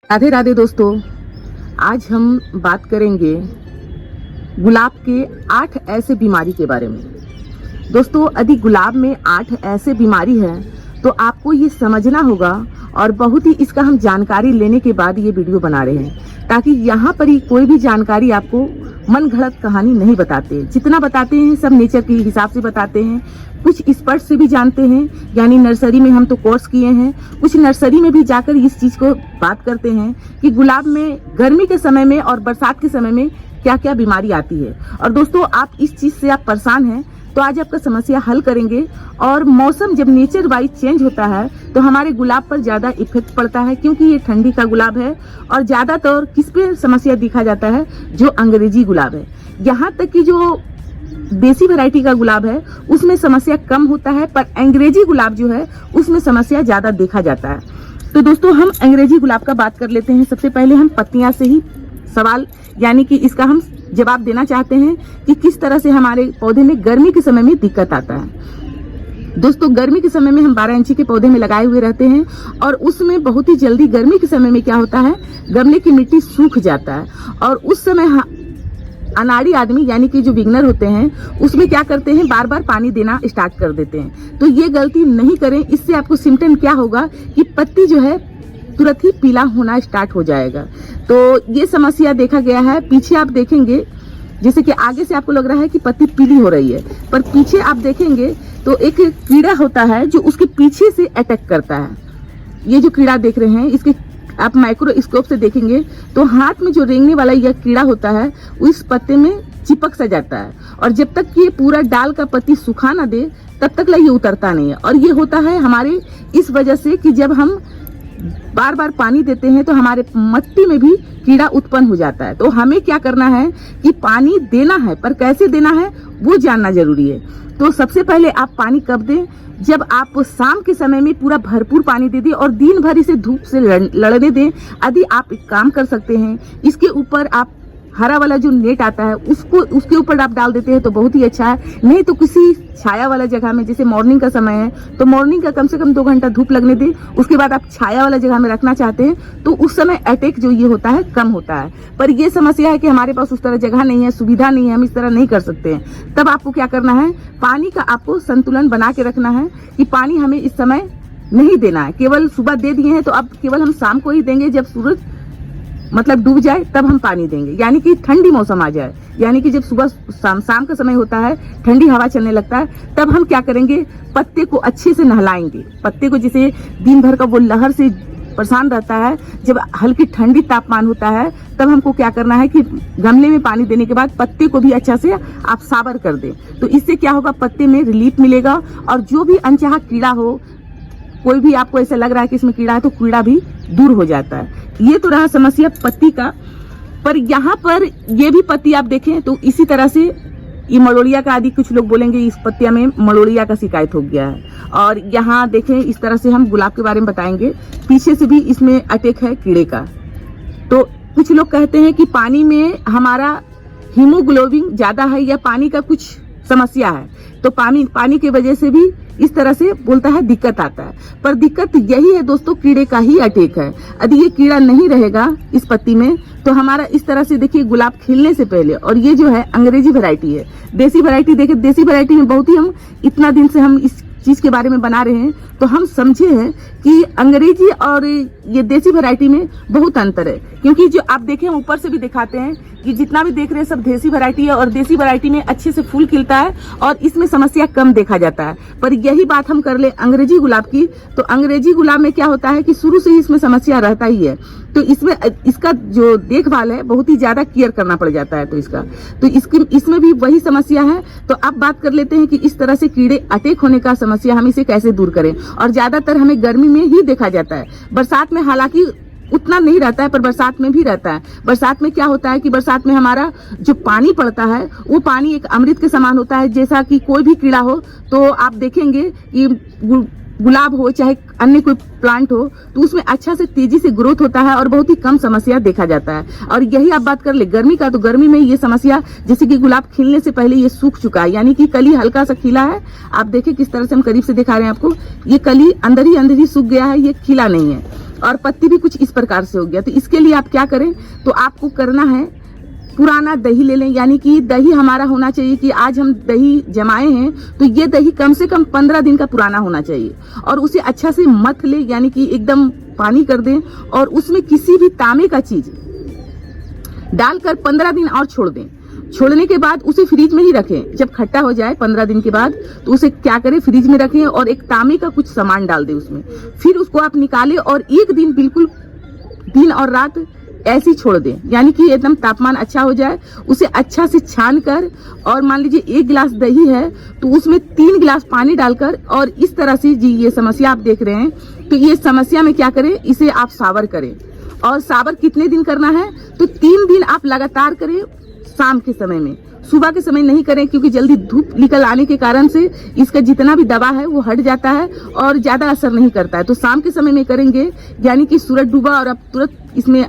राधे राधे दोस्तों, आज हम बात करेंगे गुलाब के 8 ऐसे बीमारी के बारे में। दोस्तों, यदि गुलाब में 8 ऐसे बीमारी है तो आपको ये समझना होगा और बहुत ही इसका हम जानकारी लेने के बाद ये वीडियो बना रहे हैं, ताकि यहाँ पर ही कोई भी जानकारी आपको मन घड़त कहानी नहीं बताते। जितना बताते हैं सब नेचर के हिसाब से बताते हैं। कुछ एक्सपर्ट से भी जानते हैं, यानी नर्सरी में हम तो कोर्स किए हैं। कुछ नर्सरी में भी जाकर इस चीज को बात करते हैं कि गुलाब में गर्मी के समय में और बरसात के समय में क्या क्या बीमारी आती है। और दोस्तों, आप इस चीज से आप परेशान हैं तो आज आपका समस्या हल करेंगे। और मौसम जब नेचर वाइज चेंज होता है तो हमारे गुलाब पर ज्यादा इफेक्ट पड़ता है, क्योंकि ये ठंडी का गुलाब है। और ज्यादातर किस पे समस्या दिखा जाता है? जो अंग्रेजी गुलाब है। यहाँ तक कि जो देसी वैरायटी का गुलाब है उसमें समस्या कम होता है, पर अंग्रेजी गुलाब जो है उसमें समस्या ज्यादा देखा जाता है। तो दोस्तों, हम अंग्रेजी गुलाब का बात कर लेते हैं। सबसे पहले हम पत्तियां से ही सवाल यानी कि इसका हम जवाब देना चाहते हैं कि किस तरह से हमारे पौधे में गर्मी के समय में दिक्कत आता है। दोस्तों, गर्मी के समय में हम 12 इंची के पौधे में लगाए हुए रहते हैं और उसमें बहुत ही जल्दी गर्मी के समय में क्या होता है, गमले की मिट्टी सूख जाता है। और उस समय अनाड़ी आदमी यानी कि जो बिगनर होते हैं उसमें क्या करते हैं, बार बार पानी देना स्टार्ट कर देते हैं। तो ये गलती नहीं करें। इससे आपको सिम्टम क्या होगा कि पत्ती जो है तुरंत ही पीला होना स्टार्ट हो जाएगा। तो ये समस्या देखा गया है। पीछे आप देखेंगे, जैसे कि आगे से आपको लग रहा है कि पत्ती पीली हो रही है, पर पीछे आप देखेंगे तो एक कीड़ा होता है जो उसके पीछे से अटैक करता है। ये जो कीड़ा देख रहे हैं, इसके आप माइक्रोस्कोप से देखेंगे तो हाथ में जो रेंगने वाला यह कीड़ा होता है उस पत्ते में चिपक सा जाता है। और जब तक ये पूरा डाल का पत्ती सुखा ना दे तब तक ये उतरता नहीं है। और ये होता है हमारे इस वजह से कि जब हम बार बार पानी देते हैं तो हमारे मट्टी में भी कीड़ा उत्पन्न हो जाता है। तो हमें क्या करना है कि पानी देना है, पर कैसे देना है वो जानना जरूरी है। तो सबसे पहले आप पानी कब दें? जब आप शाम के समय में पूरा भरपूर पानी दे दें और दिन भर इसे धूप से लड़ने दें। यदि आप एक काम कर सकते हैं, इसके ऊपर आप हरा वाला जो नेट आता है उसके ऊपर आप डाल देते हैं तो बहुत ही अच्छा है। नहीं तो किसी छाया वाला जगह में, जैसे मॉर्निंग का समय है तो मॉर्निंग का कम से कम 2 घंटा धूप लगने दें। उसके बाद आप छाया वाला जगह में रखना चाहते हैं तो उस समय अटैक जो ये होता है कम होता है। पर ये समस्या है कि हमारे पास उस तरह जगह नहीं है, सुविधा नहीं है, हम इस तरह नहीं कर सकते हैं। तब आपको क्या करना है, पानी का आपको संतुलन बना के रखना है कि पानी हमें इस समय नहीं देना है। केवल सुबह दे दिए हैं तो अब केवल हम शाम को ही देंगे, जब सूरज मतलब डूब जाए तब हम पानी देंगे। यानी कि ठंडी मौसम आ जाए, यानी कि जब सुबह शाम का समय होता है, ठंडी हवा चलने लगता है, तब हम क्या करेंगे, पत्ते को अच्छे से नहलाएंगे। पत्ते को जैसे दिन भर का वो लहर से परेशान रहता है, जब हल्की ठंडी तापमान होता है तब हमको क्या करना है कि गमले में पानी देने के बाद पत्ते को भी अच्छा से आप साबर कर दें। तो इससे क्या होगा, पत्ते में रिलीफ मिलेगा और जो भी अनचाहा कीड़ा हो, कोई भी आपको ऐसा लग रहा है कि इसमें कीड़ा है तो कीड़ा भी दूर हो जाता है। ये तो रहा समस्या पत्ती का। पर यहाँ पर ये भी पत्ती आप देखें तो इसी तरह से ये मलोड़िया का, आदि कुछ लोग बोलेंगे इस पत्तिया में मलोड़िया का शिकायत हो गया है। और यहाँ देखें इस तरह से हम गुलाब के बारे में बताएंगे। पीछे से भी इसमें अटैक है कीड़े का। तो कुछ लोग कहते हैं कि पानी में हमारा हीमोग्लोबिन ज्यादा है या पानी का कुछ समस्या है, तो पानी की वजह से भी इस तरह से बोलता है दिक्कत आता है। पर दिक्कत यही है दोस्तों, कीड़े का ही अटैक है। यदि ये कीड़ा नहीं रहेगा इस पत्ती में तो हमारा इस तरह से देखिए गुलाब खिलने से पहले, और ये जो है अंग्रेजी वैरायटी है। देसी वैरायटी देखिए, देसी वैरायटी में बहुत ही हम इतना दिन से हम इस चीज के बारे में बना रहे हैं तो हम समझे हैं कि अंग्रेजी और ये देसी वैरायटी में बहुत अंतर है। क्योंकि जो आप देखें ऊपर से भी दिखाते हैं कि जितना भी देख रहे हैं सब देसी वैरायटी है और देसी वैरायटी में अच्छे से फूल खिलता है और इसमें समस्या कम देखा जाता है। पर यही बात हम कर ले अंग्रेजी गुलाब की, तो अंग्रेजी गुलाब में क्या होता है कि शुरू से ही इसमें समस्या रहता ही है। तो इसमें इसका जो देखभाल है बहुत ही ज्यादा केयर करना पड़ जाता है। तो इसमें भी वही समस्या है। तो अब बात कर लेते हैं कि इस तरह से कीड़े अटैक होने का समस्या हम इसे कैसे दूर करें। और ज्यादातर हमें गर्मी में ही देखा जाता है, बरसात में हालांकि उतना नहीं रहता है, पर बरसात में भी रहता है। बरसात में क्या होता है कि बरसात में हमारा जो पानी पड़ता है वो पानी एक अमृत के समान होता है। जैसा कि कोई भी कीड़ा हो तो आप देखेंगे कि गुलाब हो चाहे अन्य कोई प्लांट हो तो उसमें अच्छा से तेजी से ग्रोथ होता है और बहुत ही कम समस्या देखा जाता है। और यही आप बात कर ले गर्मी का, तो गर्मी में ये समस्या जैसे कि गुलाब खिलने से पहले ये सूख चुका है, यानी कि कली हल्का सा खिला है। आप देखिए किस तरह से हम करीब से दिखा रहे हैं आपको, ये कली अंदर ही सूख गया है, ये खिला नहीं है। और पत्ती भी कुछ इस प्रकार से हो गया। तो इसके लिए आप क्या करें, तो आपको करना है पुराना दही ले लें, यानी कि दही हमारा होना चाहिए कि आज हम दही जमाए हैं तो ये दही कम से कम 15 दिन का पुराना होना चाहिए, और उसे अच्छा से मथ ले, यानी कि एकदम पानी कर दें, और उसमें किसी भी तांबे का चीज डालकर 15 दिन और छोड़ दें। छोड़ने के बाद उसे फ्रिज में ही रखें। जब खट्टा हो जाए 15 दिन के बाद तो उसे क्या करें, फ्रिज में रखें और एक तांबे का कुछ सामान डाल दें उसमें। फिर उसको आप निकालें और एक दिन बिल्कुल दिन और रात ऐसे ही छोड़ दें, यानी कि एकदम तापमान अच्छा हो जाए। उसे अच्छा से छान कर, और मान लीजिए 1 गिलास दही है तो उसमें 3 गिलास पानी डालकर, और इस तरह से जी ये समस्या आप देख रहे हैं, तो ये समस्या में क्या करें, इसे आप सावर करें। और सावर कितने दिन करना है, तो 3 दिन आप लगातार करें। शाम के समय में, सुबह के समय नहीं करें, क्योंकि जल्दी धूप निकल आने के कारण से इसका जितना भी दवा है वो हट जाता है और ज्यादा असर नहीं करता है। तो शाम के समय में करेंगे, यानी कि सूरज डूबा और अब तुरंत इसमें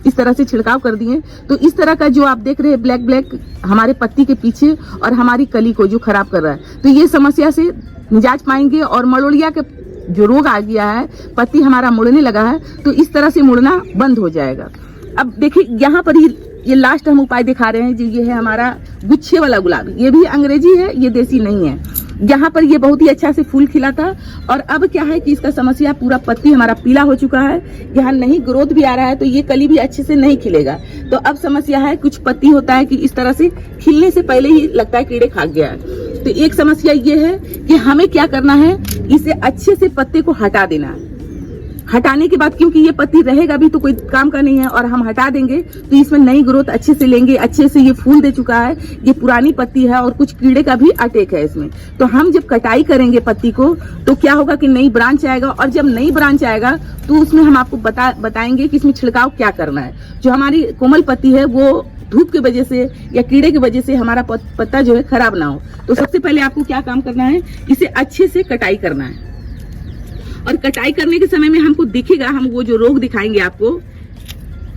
इस तरह से छिड़काव कर दिए। तो इस तरह का जो आप देख रहे हैं ब्लैक ब्लैक हमारे पत्ती के पीछे और हमारी कली को जो खराब कर रहा है, तो ये समस्या से निजात पाएंगे। और मलोड़िया के जो रोग आ गया है, पत्ती हमारा मुड़ने लगा है, तो इस तरह से मुड़ना बंद हो जाएगा। अब देखिए यहाँ पर ये लास्ट हम उपाय दिखा रहे हैं जी, ये है हमारा गुच्छे वाला गुलाब। ये भी अंग्रेजी है, ये देसी नहीं है। यहाँ पर ये बहुत ही अच्छा से फूल खिला था, और अब क्या है कि इसका समस्या पूरा पत्ती हमारा पीला हो चुका है, यहाँ नहीं ग्रोथ भी आ रहा है, तो ये कली भी अच्छे से नहीं खिलेगा। तो अब समस्या है, कुछ पत्ती होता है कि इस तरह से खिलने से पहले ही लगता है कीड़े खा गया है। तो एक समस्या ये है कि हमें क्या करना है, इसे अच्छे से पत्ते को हटा देना है। हटाने के बाद, क्योंकि ये पत्ती रहेगा भी तो कोई काम का नहीं है, और हम हटा देंगे तो इसमें नई ग्रोथ अच्छे से लेंगे। अच्छे से ये फूल दे चुका है, ये पुरानी पत्ती है और कुछ कीड़े का भी अटैक है इसमें। तो हम जब कटाई करेंगे पत्ती को, तो क्या होगा कि नई ब्रांच आएगा, और जब नई ब्रांच आएगा तो उसमें हम आपको बताएंगे कि इसमें छिड़काव क्या करना है। जो हमारी कोमल पत्ती है वो धूप की वजह से या कीड़े की वजह से हमारा पत्ता जो है खराब ना हो। तो सबसे पहले आपको क्या काम करना है, इसे अच्छे से कटाई करना है। और कटाई करने के समय में हमको दिखेगा, हम वो जो रोग दिखाएंगे आपको,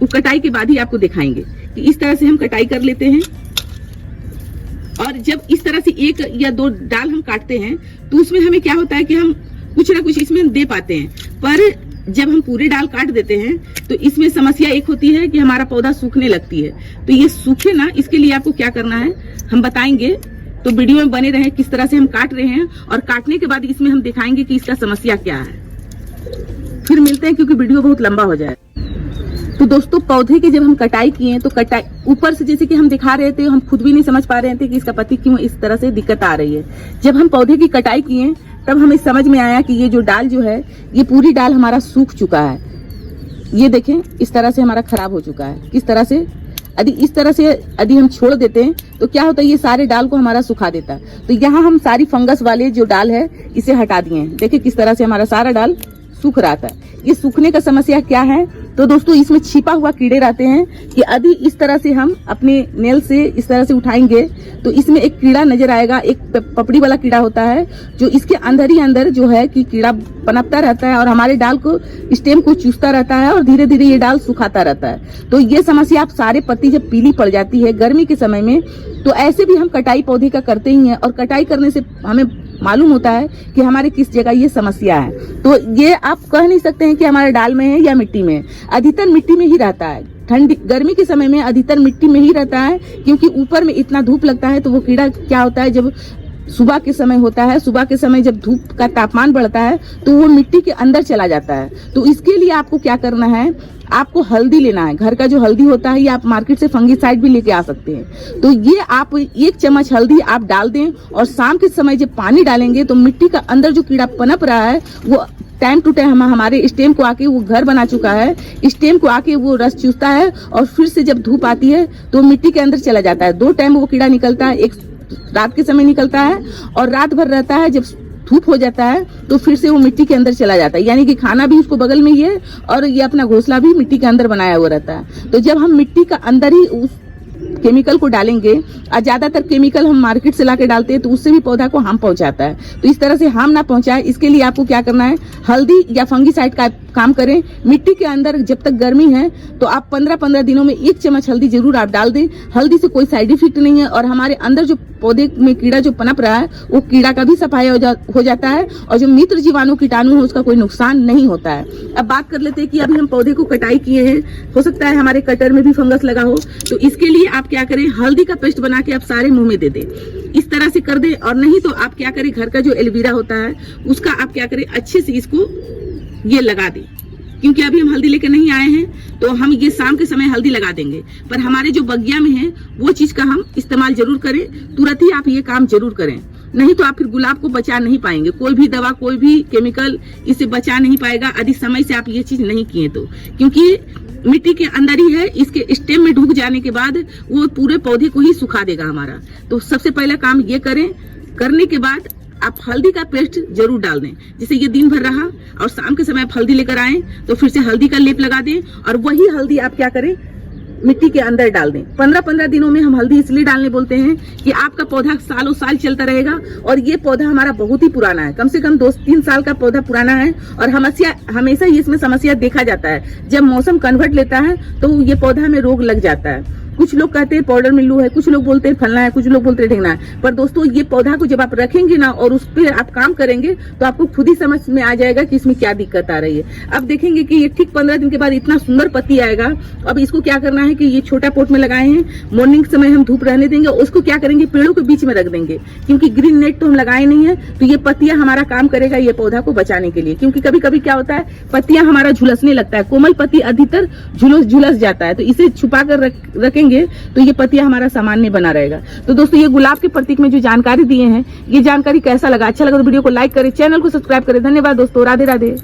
वो कटाई के बाद ही आपको दिखाएंगे कि इस तरह से हम कटाई कर लेते हैं। और जब इस तरह से 1 या 2 डाल हम काटते हैं, तो उसमें हमें क्या होता है कि हम कुछ ना कुछ इसमें दे पाते हैं। पर जब हम पूरे डाल काट देते हैं तो इसमें समस्या एक होती है कि हमारा पौधा सूखने लगती है। तो ये सूखे ना, इसके लिए आपको क्या करना है हम बताएंगे, तो वीडियो में बने रहे किस तरह से हम काट रहे हैं, और काटने के बाद इसमें हम दिखाएंगे कि इसका समस्या क्या है। फिर मिलते हैं, क्योंकि वीडियो बहुत लंबा हो जाए। तो दोस्तों, पौधे की जब हम कटाई किए, तो कटाई ऊपर से जैसे कि हम दिखा रहे थे, हम खुद भी नहीं समझ पा रहे थे कि इसका पत्ती क्यों इस तरह से दिक्कत आ रही है। जब हम पौधे की कटाई किए तब हमें समझ में आया कि ये जो डाल जो है, ये पूरी डाल हमारा सूख चुका है। ये देखें, इस तरह से हमारा खराब हो चुका है। किस तरह से, यदि इस तरह से यदि हम छोड़ देते हैं तो क्या होता है, ये सारे डाल को हमारा सुखा देता है। तो यहाँ हम सारी फंगस वाले जो डाल है इसे हटा दिए हैं। देखिए किस तरह से हमारा सारा डाल सूख रहा था। ये सूखने का समस्या क्या है, तो दोस्तों इसमें छिपा हुआ कीड़े रहते हैं कि यदि इस तरह से हम अपने नेल से इस तरह से उठाएंगे तो इसमें एक कीड़ा नजर आएगा। एक पपड़ी वाला कीड़ा होता है जो इसके अंदर ही अंदर जो है कि कीड़ा पनपता रहता है और हमारे डाल को, स्टेम को चूसता रहता है और धीरे धीरे ये डाल सुखाता रहता है। तो ये समस्या आप सारे पत्ती जब पीली पड़ जाती है गर्मी के समय में, तो ऐसे भी हम कटाई पौधे का करते ही हैं और कटाई करने से हमें मालूम होता है कि हमारे किस जगह ये समस्या है। तो ये आप कह नहीं सकते हैं कि हमारे डाल में है या मिट्टी में है, अधिकतर मिट्टी में ही रहता है। ठंडी गर्मी के समय में अधिकतर मिट्टी में ही रहता है, क्योंकि ऊपर में इतना धूप लगता है। तो वो कीड़ा क्या होता है, जब सुबह के समय होता है, सुबह के समय जब धूप का तापमान बढ़ता है तो वो मिट्टी के अंदर चला जाता है। तो इसके लिए आपको क्या करना है, आपको हल्दी लेना है। घर का जो हल्दी होता है, ये आप मार्केट से फंगीसाइड भी लेके आ सकते हैं। तो ये आप 1 चम्मच हल्दी आप डाल दें और शाम के समय जब पानी डालेंगे तो मिट्टी का अंदर जो कीड़ा पनप रहा है वो टाइम टू टाइम हमारे स्टेम को आके वो घर बना चुका है, स्टेम को आके वो रस चूसता है और फिर से जब धूप आती है तो मिट्टी के अंदर चला जाता है। 2 टाइम वो कीड़ा निकलता है, एक रात के समय निकलता है और रात भर रहता है। जब धूप हो जाता है तो फिर से वो मिट्टी के अंदर चला जाता है, यानी कि खाना भी उसको बगल में ही है और ये अपना घोंसला भी मिट्टी के अंदर बनाया हुआ रहता है। तो जब हम मिट्टी का अंदर ही उस केमिकल को डालेंगे, और ज्यादातर केमिकल हम मार्केट से लाके डालते हैं तो उससे भी पौधा को हार्म पहुंचाता है। तो इस तरह से हार्म ना पहुंचाए, इसके लिए आपको क्या करना है, हल्दी या फंगीसाइड काम करें, मिट्टी के अंदर जब तक गर्मी है तो आप 15-15 दिनों में 1 चम्मच हल्दी जरूर आप डाल दें। हल्दी से कोई साइड इफेक्ट नहीं है और हमारे अंदर जो पौधे में कीड़ा जो पनप रहा है वो कीड़ा का भी सफाई हो जाता है और जो मित्र जीवाणु कीटाणु है उसका कोई नुकसान नहीं होता है। अब बात कर लेते हैं कि अभी हम पौधे को कटाई किए हैं, हो सकता है हमारे कटर में भी फंगस लगा हो, तो इसके लिए आप क्या करें, हल्दी का पेस्ट बना के आप सारे मुंह में दे दें, इस तरह से कर दें। और नहीं तो आप क्या करें, घर का जो एलोवेरा होता है उसका आप क्या करें, अच्छे से इसको ये लगा दें। क्योंकि अभी हम हल्दी लेकर नहीं आए हैं तो हम ये शाम के समय हल्दी लगा देंगे, पर हमारे जो बगिया में है वो चीज का हम इस्तेमाल जरूर करें। तुरंत ही आप ये काम जरूर करें, नहीं तो आप फिर गुलाब को बचा नहीं पाएंगे। कोई भी दवा, कोई भी केमिकल इसे बचा नहीं पाएगा अधिक समय से आप ये चीज नहीं किए तो, क्योंकि मिट्टी के अंदर ही है, इसके स्टेम में ढुक जाने के बाद वो पूरे पौधे को ही सुखा देगा हमारा। तो सबसे पहला काम ये करें, करने के बाद आप हल्दी का पेस्ट जरूर डाल दें। जैसे ये दिन भर रहा और शाम के समय आप हल्दी लेकर आए तो फिर से हल्दी का लेप लगा दें और वही हल्दी आप क्या करें, मिट्टी के अंदर डाल दें। 15-15 दिनों में हम हल्दी इसलिए डालने बोलते हैं कि आपका पौधा सालों साल चलता रहेगा और ये पौधा हमारा बहुत ही पुराना है, कम से कम 2-3 साल का पौधा पुराना है। और हमेशा ही इसमें समस्या देखा जाता है, जब मौसम कन्वर्ट लेता है तो ये पौधा में रोग लग जाता है। कुछ लोग कहते हैं पाउडर मिल्लू है, कुछ लोग बोलते हैं फलना है, कुछ लोग बोलते हैं ढेंगना है। पर दोस्तों ये पौधा को जब आप रखेंगे ना और उस पर आप काम करेंगे तो आपको खुद ही समझ में आ जाएगा कि इसमें क्या दिक्कत आ रही है। अब देखेंगे कि ये ठीक 15 दिन के बाद इतना सुंदर पत्ती आएगा। अब इसको क्या करना है कि ये छोटा पोट में लगाए हैं, मॉर्निंग समय हम धूप रहने देंगे, उसको क्या करेंगे, पेड़ों के बीच में रख देंगे, क्योंकि ग्रीन नेट तो हम लगाए नहीं है। तो ये पत्तियां हमारा काम करेगा ये पौधा को बचाने के लिए, क्योंकि कभी कभी क्या होता है, पत्तियां हमारा झुलसने लगता है, कोमल पत्ती अधिकतर झुलस जाता है। तो इसे छुपा कर रखेंगे तो ये पत्तियां हमारा सामान्य बना रहेगा। तो दोस्तों ये गुलाब के प्रतीक में जो जानकारी दिए हैं, ये जानकारी कैसा लगा, अच्छा लगा तो वीडियो को लाइक करें, चैनल को सब्सक्राइब करें। धन्यवाद दोस्तों, राधे राधे।